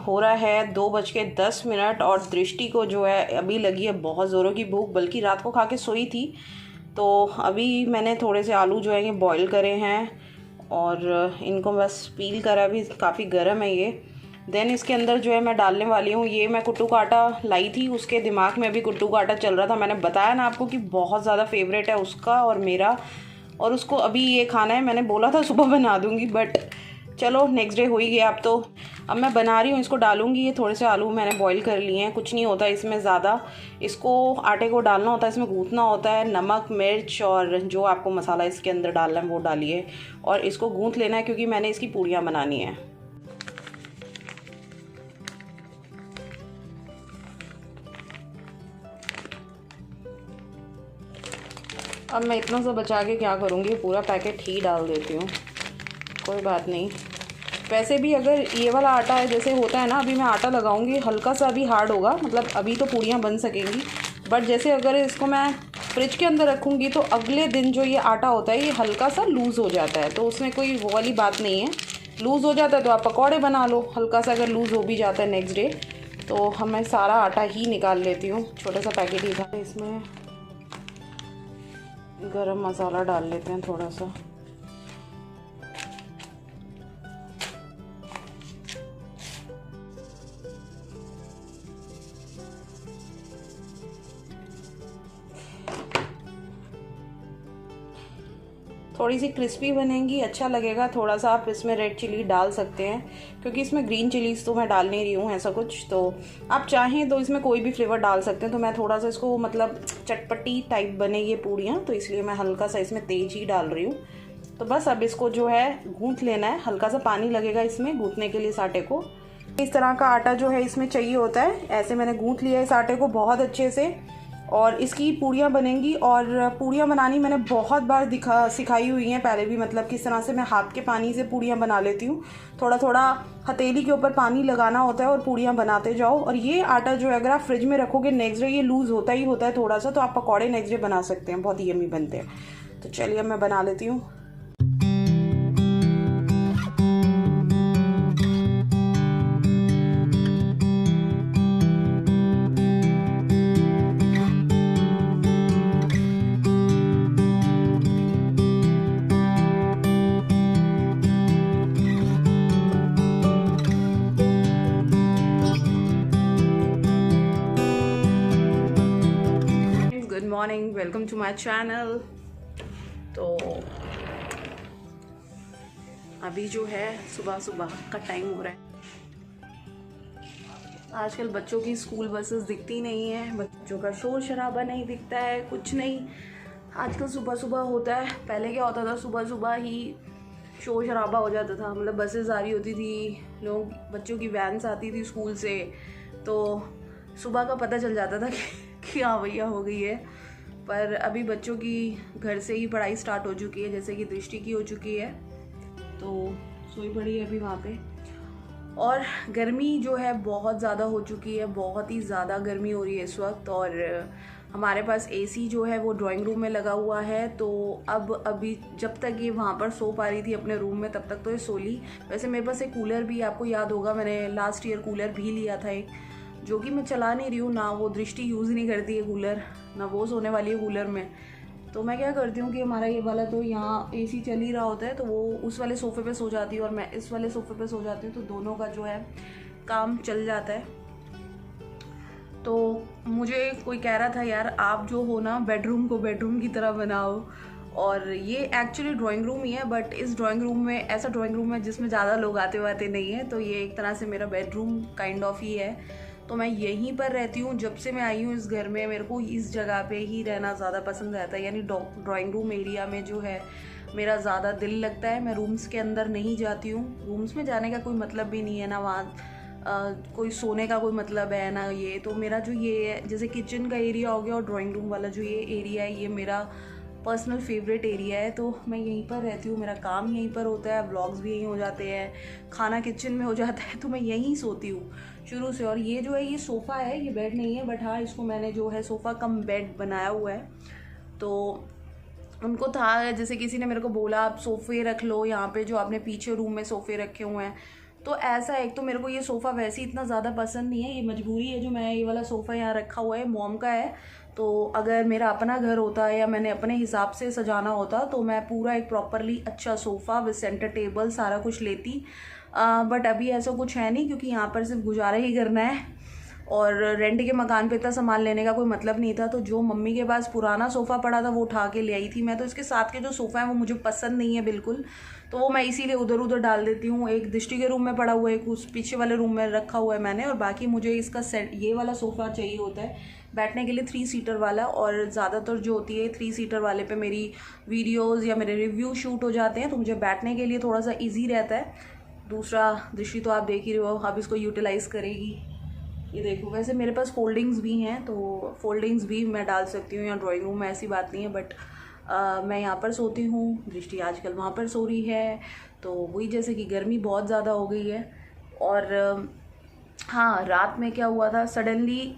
हो रहा है 2:10 और दृष्टि को जो है अभी लगी है बहुत ज़ोरों की भूख, बल्कि रात को खा के सोई थी। तो अभी मैंने थोड़े से आलू जो है ये बॉईल करे हैं और इनको बस पील करा, अभी काफ़ी गर्म है ये। देन इसके अंदर जो है मैं डालने वाली हूँ, ये मैं कुट्टू का आटा लाई थी, उसके दिमाग में अभी कुट्टू का आटा चल रहा था। मैंने बताया ना आपको कि बहुत ज़्यादा फेवरेट है उसका और मेरा, और उसको अभी ये खाना है। मैंने बोला था सुबह बना दूँगी, बट चलो नेक्स्ट डे हो ही गया। अब मैं बना रही हूँ, इसको डालूँगी। ये थोड़े से आलू मैंने बॉईल कर लिए हैं, कुछ नहीं होता इसमें ज़्यादा। इसको आटे को डालना होता है, इसमें गूँथना होता है। नमक, मिर्च और जो आपको मसाला इसके अंदर डालना है वो डालिए और इसको गूँथ लेना है, क्योंकि मैंने इसकी पूड़ियाँ बनानी है। अब मैं इतना सा बचा के क्या करूँगी, पूरा पैकेट ही डाल देती हूँ, कोई बात नहीं। वैसे भी अगर ये वाला आटा है जैसे होता है ना, अभी मैं आटा लगाऊंगी, हल्का सा अभी हार्ड होगा, मतलब अभी तो पूड़ियाँ बन सकेंगी, बट जैसे अगर इसको मैं फ्रिज के अंदर रखूँगी तो अगले दिन जो ये आटा होता है ये हल्का सा लूज़ हो जाता है। तो उसमें कोई वो वाली बात नहीं है, लूज़ हो जाता है तो आप पकौड़े बना लो। हल्का सा अगर लूज़ हो भी जाता है नेक्स्ट डे, तो मैं सारा आटा ही निकाल लेती हूँ, छोटा सा पैकेट ही था। इसमें गरम मसाला डाल लेते हैं थोड़ा सा। थोड़ी सी क्रिस्पी बनेंगी, अच्छा लगेगा। थोड़ा सा आप इसमें रेड चिली डाल सकते हैं, क्योंकि इसमें ग्रीन चिलीज़ तो मैं डाल नहीं रही हूँ ऐसा कुछ। तो आप चाहें तो इसमें कोई भी फ्लेवर डाल सकते हैं। तो मैं थोड़ा सा इसको मतलब चटपटी टाइप बने ये पूड़ियाँ, तो इसलिए मैं हल्का सा इसमें तेज ही डाल रही हूँ। तो बस अब इसको जो है गूँथ लेना है, हल्का सा पानी लगेगा इसमें गूँथने के लिए इस आटे को। इस तरह का आटा जो है इसमें चाहिए होता है। ऐसे मैंने गूँथ लिया इस आटे को बहुत अच्छे से, और इसकी पूड़ियाँ बनेंगी। और पूड़ियाँ बनानी मैंने बहुत बार सिखाई हुई हैं पहले भी, मतलब किस तरह से मैं हाथ के पानी से पूड़ियाँ बना लेती हूँ। थोड़ा थोड़ा हथेली के ऊपर पानी लगाना होता है और पूड़ियाँ बनाते जाओ। और ये आटा जो है अगर आप फ्रिज में रखोगे नेक्स्ट डे ये लूज़ होता ही होता है थोड़ा सा, तो आप पकौड़े नेक्स्ट डे बना सकते हैं, बहुत यम्मी बनते हैं। तो चलिए अब मैं बना लेती हूँ। Good morning, welcome to my channel. तो अभी जो है सुबह सुबह का टाइम हो रहा है। आजकल बच्चों की स्कूल बसेस दिखती नहीं है, बच्चों का शोर शराबा नहीं दिखता है, कुछ नहीं। आजकल सुबह सुबह होता है, पहले क्या होता था सुबह सुबह ही शोर शराबा हो जाता था। मतलब बसेस आ रही होती थी, लोग बच्चों की वैन्स आती थी स्कूल से, तो सुबह का पता चल जाता था कि हाँ भैया हो गई है। पर अभी बच्चों की घर से ही पढ़ाई स्टार्ट हो चुकी है, जैसे कि दृष्टि की हो चुकी है, तो सोई पड़ी है अभी वहाँ पे। और गर्मी जो है बहुत ज़्यादा हो चुकी है, बहुत ही ज़्यादा गर्मी हो रही है इस वक्त। और हमारे पास एसी जो है वो ड्राइंग रूम में लगा हुआ है, तो अभी जब तक ये वहाँ पर सो पा रही थी अपने रूम में तब तक तो ये सो ली। वैसे मेरे पास एक कूलर भी, आपको याद होगा मैंने लास्ट ईयर कूलर भी लिया था एक, जो कि मैं चला नहीं रही हूँ ना, वो दृष्टि यूज़ नहीं करती है कूलर, ना वो सोने वाली है कूलर में। तो मैं क्या करती हूँ कि हमारा ये वाला तो यहाँ एसी चल ही रहा होता है, तो वो उस वाले सोफ़े पे सो जाती है और मैं इस वाले सोफ़े पे सो जाती हूँ, तो दोनों का जो है काम चल जाता है। तो मुझे कोई कह रहा था यार आप जो हो ना बेडरूम को बेडरूम की तरह बनाओ, और ये एक्चुअली ड्राइंग रूम ही है, बट इस ड्राइंग रूम में ऐसा ड्राइंग रूम है जिसमें ज़्यादा लोग आते वाते नहीं है, तो ये एक तरह से मेरा बेडरूम काइंड ऑफ ही है। तो मैं यहीं पर रहती हूँ, जब से मैं आई हूँ इस घर में मेरे को इस जगह पे ही रहना ज़्यादा पसंद रहता है, यानी ड्राइंग रूम एरिया में जो है मेरा ज़्यादा दिल लगता है। मैं रूम्स के अंदर नहीं जाती हूँ, रूम्स में जाने का कोई मतलब भी नहीं है ना, वहाँ कोई सोने का कोई मतलब है ना। ये तो मेरा जो ये है, जैसे किचन का एरिया हो गया और ड्राइंग रूम वाला जो ये एरिया है, ये मेरा पर्सनल फेवरेट एरिया है। तो मैं यहीं पर रहती हूँ, मेरा काम यहीं पर होता है, व्लॉग्स भी यहीं हो जाते हैं, खाना किचन में हो जाता है, तो मैं यहीं सोती हूँ शुरू से। और ये जो है ये सोफ़ा है, ये बेड नहीं है, बट हाँ इसको मैंने जो है सोफ़ा कम बेड बनाया हुआ है। तो उनको था, जैसे किसी ने मेरे को बोला आप सोफ़े रख लो यहाँ पे, जो आपने पीछे रूम में सोफ़े रखे हुए हैं, तो ऐसा, एक तो मेरे को ये सोफ़ा वैसे ही इतना ज़्यादा पसंद नहीं है, ये मजबूरी है जो मैं ये वाला सोफ़ा यहाँ रखा हुआ है, मॉम का है। तो अगर मेरा अपना घर होता या मैंने अपने हिसाब से सजाना होता तो मैं पूरा एक प्रॉपरली अच्छा सोफ़ा विद सेंटर टेबल सारा कुछ लेती, बट अभी ऐसा कुछ है नहीं, क्योंकि यहाँ पर सिर्फ गुजारा ही करना है और रेंट के मकान पे इतना सामान लेने का कोई मतलब नहीं था। तो जो मम्मी के पास पुराना सोफ़ा पड़ा था वो उठा के ले आई थी मैं। तो इसके साथ के जो सोफ़ा है वो मुझे पसंद नहीं है बिल्कुल, तो वो मैं इसीलिए उधर उधर डाल देती हूँ। एक दृष्टि के रूम में पड़ा हुआ है, एक उस पीछे वाले रूम में रखा हुआ है मैंने, और बाकी मुझे इसका सेट ये वाला सोफ़ा चाहिए होता है बैठने के लिए, 3 सीटर वाला। और ज़्यादातर जो होती है 3 सीटर वाले पे मेरी वीडियोज़ या मेरे रिव्यू शूट हो जाते हैं, तो मुझे बैठने के लिए थोड़ा सा ईजी रहता है। दूसरा दृष्टि तो आप देख ही रहे हो, अब इसको यूटिलाइज़ करेगी। ये देखो, वैसे मेरे पास फोल्डिंग्स भी हैं, तो फोल्डिंग्स भी मैं डाल सकती हूँ या ड्राइंग रूम में, ऐसी बात नहीं है। बट मैं यहाँ पर सोती हूँ, दृष्टि आजकल वहाँ पर सो रही है, तो वही जैसे कि गर्मी बहुत ज़्यादा हो गई है। और हाँ, रात में क्या हुआ था सडनली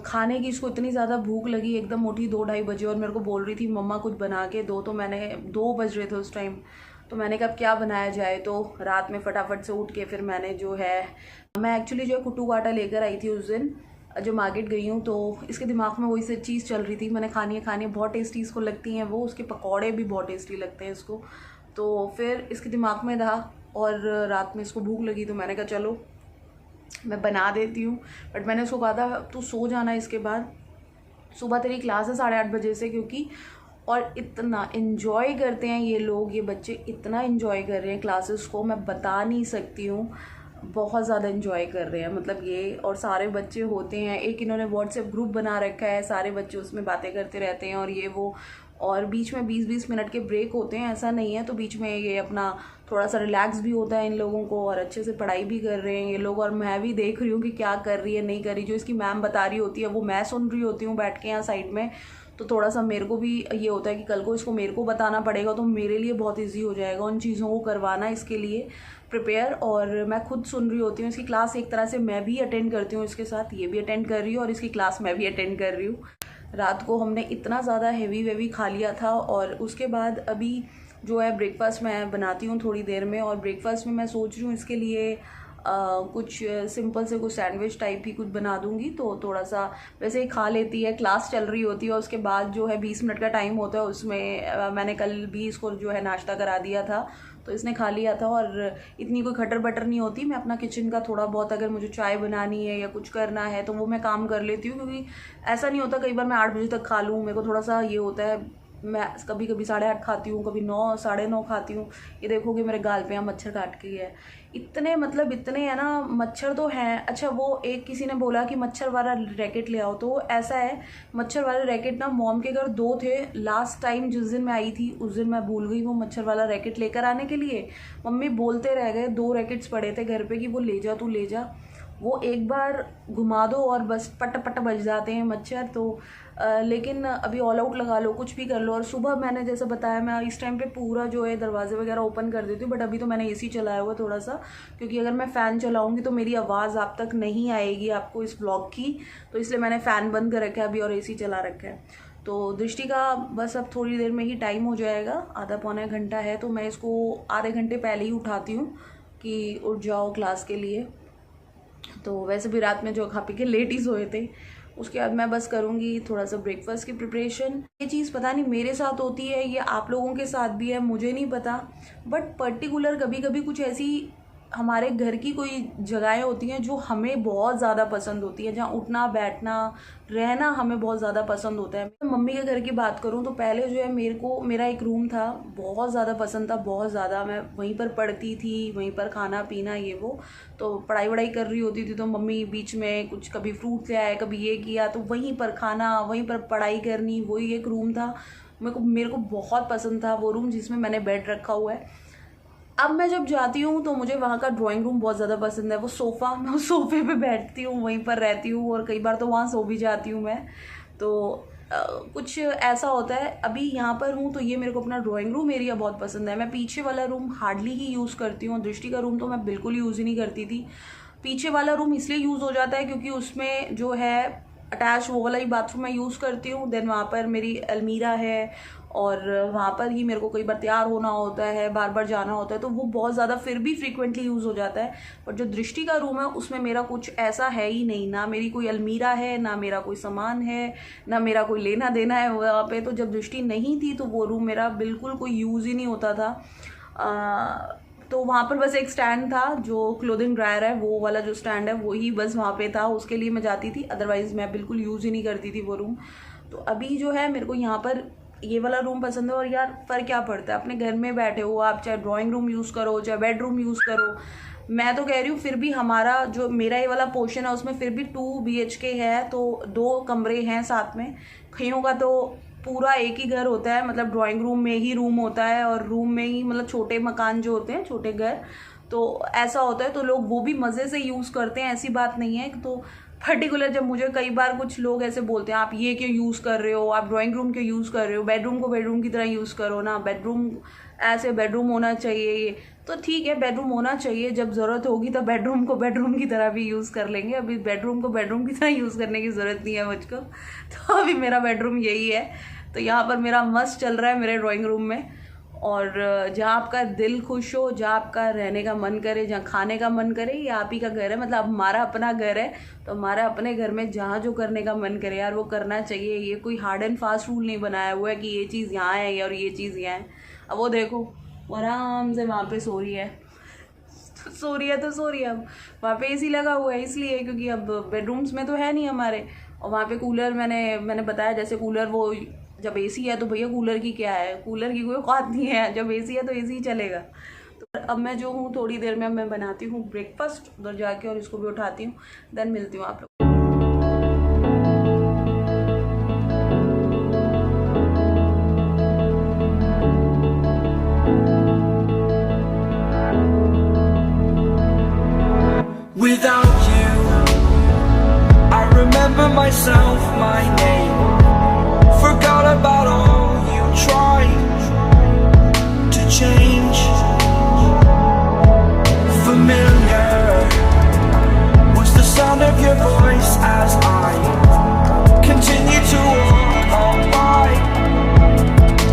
खाने की इसको इतनी ज़्यादा भूख लगी, एकदम उठी 2-2:30 बजे और मेरे को बोल रही थी मम्मा कुछ बना के दो। तो मैंने 2 बज रहे थे उस टाइम, तो मैंने कहा क्या बनाया जाए। तो रात में फटाफट से उठ के फिर मैंने जो है, मैं एक्चुअली जो है कुट्टू काटा लेकर आई थी उस दिन जो मार्केट गई हूँ, तो इसके दिमाग में वही से चीज़ चल रही थी, मैंने खानी है, बहुत टेस्टी इसको लगती हैं वो, उसके पकौड़े भी बहुत टेस्टी लगते हैं इसको। तो फिर इसके दिमाग में था और रात में इसको भूख लगी, तो मैंने कहा चलो मैं बना देती हूँ। बट मैंने उसको कहा था तू सो जाना, इसके बाद सुबह तेरी क्लास है 8:30 बजे से, क्योंकि और इतना इन्जॉय करते हैं ये लोग, ये बच्चे इतना इन्जॉय कर रहे हैं क्लासेस को, मैं बता नहीं सकती हूँ, बहुत ज़्यादा इन्जॉय कर रहे हैं मतलब ये। और सारे बच्चे होते हैं, एक इन्होंने व्हाट्सएप ग्रुप बना रखा है, सारे बच्चे उसमें बातें करते रहते हैं और ये वो, और बीच में 20-20 मिनट के ब्रेक होते हैं, ऐसा नहीं है। तो बीच में ये अपना थोड़ा सा रिलैक्स भी होता है इन लोगों को, और अच्छे से पढ़ाई भी कर रहे हैं ये लोग। और मैं भी देख रही हूँ कि क्या कर रही है नहीं कर रही, जो इसकी मैम बता रही होती है वो मैं सुन रही होती हूँ बैठ के यहाँ साइड में। तो थोड़ा सा मेरे को भी ये होता है कि कल को इसको मेरे को बताना पड़ेगा, तो मेरे लिए बहुत ईजी हो जाएगा उन चीज़ों को करवाना इसके लिए प्रिपेयर। और मैं खुद सुन रही होती हूँ इसकी क्लास, एक तरह से मैं भी अटेंड करती हूँ इसके साथ, ये भी अटेंड कर रही हूँ और इसकी क्लास मैं भी अटेंड कर रही हूँ। रात को हमने इतना ज़्यादा हेवी वेवी खा लिया था, और उसके बाद अभी जो है ब्रेकफास्ट मैं बनाती हूँ थोड़ी देर में। और ब्रेकफास्ट में मैं सोच रही हूँ इसके लिए कुछ सिंपल से कुछ सैंडविच टाइप ही कुछ बना दूंगी, तो थोड़ा सा वैसे ही खा लेती है, क्लास चल रही होती है। और उसके बाद जो है 20 मिनट का टाइम होता है, उसमें मैंने कल भी इसको जो है नाश्ता करा दिया था, तो इसने खा लिया था। और इतनी कोई खटर बटर नहीं होती, मैं अपना किचन का थोड़ा बहुत अगर मुझे चाय बनानी है या कुछ करना है तो वो मैं काम कर लेती हूँ, क्योंकि ऐसा नहीं होता कई बार मैं 8 बजे तक खा लूँ, मेरे को थोड़ा सा ये होता है, मैं कभी कभी 8:30 खाती हूँ, कभी 9 9:30 खाती हूँ। ये देखोगे मेरे गाल पे यहाँ मच्छर काट के है, इतने मतलब इतने है ना मच्छर तो हैं। अच्छा, वो एक किसी ने बोला कि मच्छर वाला रैकेट ले आओ, तो ऐसा है मच्छर वाले रैकेट ना मॉम के घर 2 थे। लास्ट टाइम जिस दिन मैं आई थी उस दिन मैं भूल गई वो मच्छर वाला रैकेट लेकर आने के लिए, मम्मी बोलते रह गए, 2 रैकेट्स पड़े थे घर पे कि वो ले जा तू ले जा, वो एक बार घुमा दो और बस पट पट बज जाते हैं मच्छर। तो लेकिन अभी ऑल आउट लगा लो, कुछ भी कर लो। और सुबह मैंने जैसे बताया मैं इस टाइम पे पूरा जो है दरवाजे वगैरह ओपन कर देती हूँ, बट अभी तो मैंने एसी चलाया हुआ थोड़ा सा, क्योंकि अगर मैं फ़ैन चलाऊँगी तो मेरी आवाज़ आप तक नहीं आएगी आपको इस व्लॉग की, तो इसलिए मैंने फ़ैन बंद कर रखा है अभी और एसी चला रखा है। तो दृष्टि का बस अब थोड़ी देर में ही टाइम हो जाएगा, आधा पौना घंटा है, तो मैं इसको आधे घंटे पहले ही उठाती हूँ कि उठ जाओ क्लास के लिए। तो वैसे भी रात में जो खा पी के लेट ही सोए थे, उसके बाद मैं बस करूँगी थोड़ा सा ब्रेकफास्ट की प्रिपरेशन। ये चीज़ पता नहीं मेरे साथ होती है, ये आप लोगों के साथ भी है, मुझे नहीं पता, बट पर्टिकुलर कभी कभी कुछ ऐसी हमारे घर की कोई जगहें होती हैं जो हमें बहुत ज़्यादा पसंद होती है, जहाँ उठना बैठना रहना हमें बहुत ज़्यादा पसंद होता है। मम्मी के घर की बात करूँ तो पहले जो है मेरा एक रूम था, बहुत ज़्यादा पसंद था, बहुत ज़्यादा। मैं वहीं पर पढ़ती थी, वहीं पर खाना पीना ये वो, तो पढ़ाई वढ़ाई कर रही होती थी तो मम्मी बीच में कुछ कभी फ्रूट ले आए, कभी ये किया, तो वहीं पर खाना, वहीं पर पढ़ाई करनी, वही एक रूम था। मेरे को बहुत पसंद था वो रूम जिसमें मैंने बेड रखा हुआ है। अब मैं जब जाती हूँ तो मुझे वहाँ का ड्राइंग रूम बहुत ज़्यादा पसंद है, वो सोफ़ा, मैं उस सोफ़े पे बैठती हूँ, वहीं पर रहती हूँ और कई बार तो वहाँ सो भी जाती हूँ मैं। तो कुछ ऐसा होता है। अभी यहाँ पर हूँ तो ये मेरे को अपना ड्राइंग रूम एरिया बहुत पसंद है। मैं पीछे वाला रूम हार्डली ही यूज़ करती हूँ, दृष्टि का रूम तो मैं बिल्कुल यूज़ ही नहीं करती थी। पीछे वाला रूम इसलिए यूज़ हो जाता है क्योंकि उसमें जो है अटैच वो वाला ही बाथरूम मैं यूज़ करती हूँ। देन वहाँ पर मेरी अलमीरा है और वहाँ पर ही मेरे को कई बार तैयार होना होता है, बार बार जाना होता है, तो वो बहुत ज़्यादा फिर भी फ्रीक्वेंटली यूज़ हो जाता है। पर जो दृष्टि का रूम है उसमें मेरा कुछ ऐसा है ही नहीं, ना मेरी कोई अलमीरा है, ना मेरा कोई सामान है, ना मेरा कोई लेना देना है वहाँ पे। तो जब दृष्टि नहीं थी तो वो रूम मेरा बिल्कुल कोई यूज़ ही नहीं होता था। तो वहाँ पर बस एक स्टैंड था, जो क्लोथिंग ड्रायर है वो वाला जो स्टैंड है वो ही बस वहाँ पे था, उसके लिए मैं जाती थी, अदरवाइज़ मैं बिल्कुल यूज़ ही नहीं करती थी वो रूम। तो अभी जो है मेरे को यहाँ पर ये वाला रूम पसंद है। और यार फ़र्क क्या पड़ता है, अपने घर में बैठे हो आप, चाहे ड्राइंग रूम यूज़ करो चाहे बेडरूम यूज़ करो। मैं तो कह रही हूँ फिर भी हमारा जो मेरा ये वाला पोर्शन है उसमें फिर भी 2 BHK है, तो 2 कमरे हैं साथ में। कईयों का तो पूरा एक ही घर होता है, मतलब ड्राइंग रूम में ही रूम होता है और रूम में ही, मतलब छोटे मकान जो होते हैं, छोटे घर, तो ऐसा होता है। तो लोग वो भी मज़े से यूज़ करते हैं, ऐसी बात नहीं है। तो पर्टिकुलर जब मुझे कई बार कुछ लोग ऐसे बोलते हैं आप ये क्यों यूज़ कर रहे हो, आप ड्राइंग रूम क्यों यूज़ कर रहे हो, बेडरूम को बेडरूम की तरह यूज़ करो ना, बेडरूम ऐसे बेडरूम होना चाहिए ये। तो ठीक है, बेडरूम होना चाहिए, जब ज़रूरत होगी तब बेडरूम को बेडरूम की तरह भी यूज़ कर लेंगे। अभी बेडरूम को बेडरूम की तरह यूज़ करने की ज़रूरत नहीं है मुझको। तो अभी मेरा बेडरूम यही है। तो यहाँ पर मेरा मस्त चल रहा है मेरे ड्राइंग रूम में। और जहाँ आपका दिल खुश हो, जहाँ आपका रहने का मन करे, जहाँ खाने का मन करे, ये आप ही का घर है। मतलब हमारा अपना घर है, तो हमारा अपने घर में जहाँ जो करने का मन करे यार वो करना चाहिए। ये कोई हार्ड एंड फास्ट रूल नहीं बनाया हुआ है कि ये चीज़ यहाँ है और ये चीज़ यहाँ है। अब वो देखो, वो आराम से वहाँ पे सो रही है, सो रही है तो सो रही है। अब वहाँ पे AC लगा हुआ है इसलिए, क्योंकि अब बेडरूम्स में तो है नहीं हमारे। और वहाँ पे कूलर, मैंने बताया जैसे कूलर, वो जब AC है तो भैया कूलर की क्या है, कूलर की कोई औकात नहीं है, जब AC है तो AC ही चलेगा। तो अब मैं जो हूँ थोड़ी देर में मैं बनाती हूँ ब्रेकफास्ट उधर जाके, और इसको भी उठाती हूँ, देन मिलती हूँ आप लोग। Without you, I remember myself, my name. Forgot about all you tried to change. Familiar was the sound of your voice as I continue to walk on by.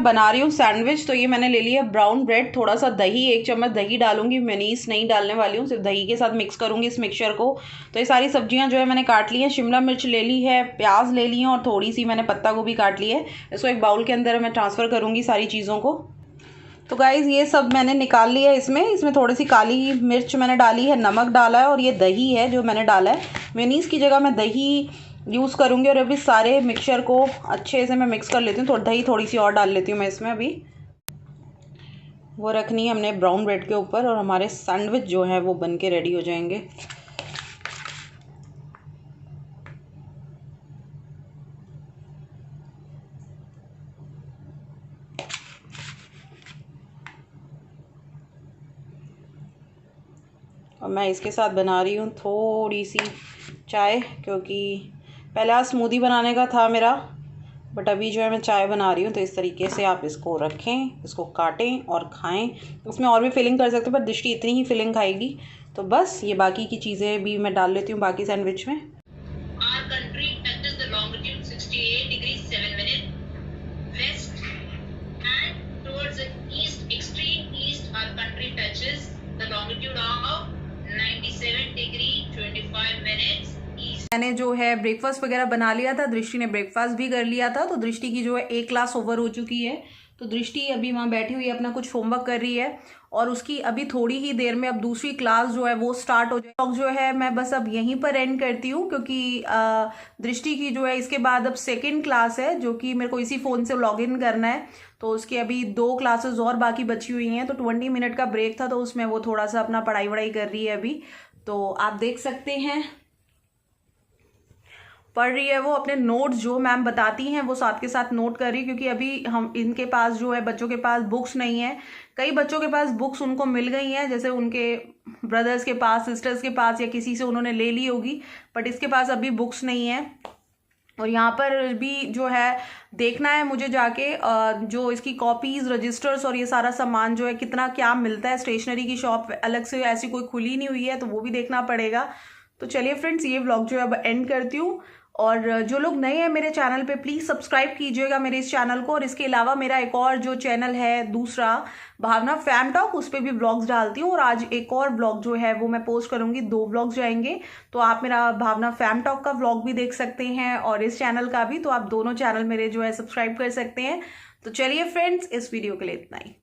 बना रही हूँ सैंडविच। तो ये मैंने ले लिया ब्राउन ब्रेड, थोड़ा सा दही, 1 चम्मच दही डालूंगी, मेयोनीज नहीं डालने वाली हूँ, सिर्फ दही के साथ मिक्स करूंगी इस मिक्सचर को। तो ये सारी सब्जियां जो है मैंने काट ली हैं, शिमला मिर्च ले ली है, प्याज ले ली है, और थोड़ी सी मैंने पत्ता गोभी काट ली है। इसको एक बाउल के अंदर मैं ट्रांसफ़र करूँगी सारी चीज़ों को। तो गाइज़ ये सब मैंने निकाल लिया है। इसमें थोड़ी सी काली मिर्च मैंने डाली है, नमक डाला है, और ये दही है जो मैंने डाला है। मेयोनीज की जगह मैं दही यूज़ करूँगी। और अभी सारे मिक्सचर को अच्छे से मैं मिक्स कर लेती हूँ। दही थोड़ी सी और डाल लेती हूँ मैं इसमें। अभी वो रखनी है हमने ब्राउन ब्रेड के ऊपर, और हमारे सैंडविच जो है वो बन के रेडी हो जाएंगे। और मैं इसके साथ बना रही हूँ थोड़ी सी चाय, क्योंकि पहले आज स्मूदी बनाने का था मेरा, बट अभी जो है मैं चाय बना रही हूँ। तो इस तरीके से आप इसको रखें, इसको काटें और खाएं। इसमें और भी फिलिंग कर सकते हो, पर दृष्टि इतनी ही फिलिंग खाएगी। तो बस ये बाकी की चीज़ें भी मैं डाल लेती हूँ बाकी सैंडविच में। Our country touches the longitude 68 degrees 7 minutes west, and towards the east, extreme east, our country touches the longitude of 97 degree 25 minutes east. मैंने जो है ब्रेकफास्ट वगैरह बना लिया था, दृष्टि ने ब्रेकफास्ट भी कर लिया था। तो दृष्टि की जो है 1 क्लास ओवर हो चुकी है। तो दृष्टि अभी वहाँ बैठी हुई है, अपना कुछ होमवर्क कर रही है, और उसकी अभी थोड़ी ही देर में अब दूसरी क्लास जो है वो स्टार्ट हो जाए। जो है मैं बस अब यहीं पर एंड करती हूँ, क्योंकि दृष्टि की जो है इसके बाद अब 2nd क्लास है, जो कि मेरे को इसी फ़ोन से लॉगिन करना है। तो उसकी अभी 2 क्लासेस और बाकी बची हुई हैं। तो 20 मिनट का ब्रेक था, तो उसमें वो थोड़ा सा अपना पढ़ाई वढ़ाई कर रही है अभी। तो आप देख सकते हैं पढ़ रही है वो, अपने नोट्स जो मैम बताती हैं वो साथ के साथ नोट कर रही है, क्योंकि अभी हम इनके पास जो है बच्चों के पास बुक्स नहीं है। कई बच्चों के पास बुक्स उनको मिल गई हैं, जैसे उनके ब्रदर्स के पास, सिस्टर्स के पास, या किसी से उन्होंने ले ली होगी, बट इसके पास अभी बुक्स नहीं है। और यहाँ पर भी जो है देखना है मुझे जाके, जो इसकी कॉपीज़, रजिस्टर्स और ये सारा सामान जो है कितना क्या मिलता है। स्टेशनरी की शॉप अलग से ऐसी कोई खुली नहीं हुई है, तो वो भी देखना पड़ेगा। तो चलिए फ्रेंड्स, ये व्लॉग जो है अब एंड करती हूँ, और जो लोग नए हैं मेरे चैनल पे प्लीज़ सब्सक्राइब कीजिएगा मेरे इस चैनल को। और इसके अलावा मेरा एक और जो चैनल है दूसरा, भावना फैम टॉक, उस पर भी ब्लॉग्स डालती हूँ। और आज एक और ब्लॉग जो है वो मैं पोस्ट करूँगी, 2 ब्लॉग्स जाएंगे, तो आप मेरा भावना फैम टॉक का ब्लॉग भी देख सकते हैं और इस चैनल का भी। तो आप दोनों चैनल मेरे जो है सब्सक्राइब कर सकते हैं। तो चलिए फ्रेंड्स, इस वीडियो के लिए इतना ही।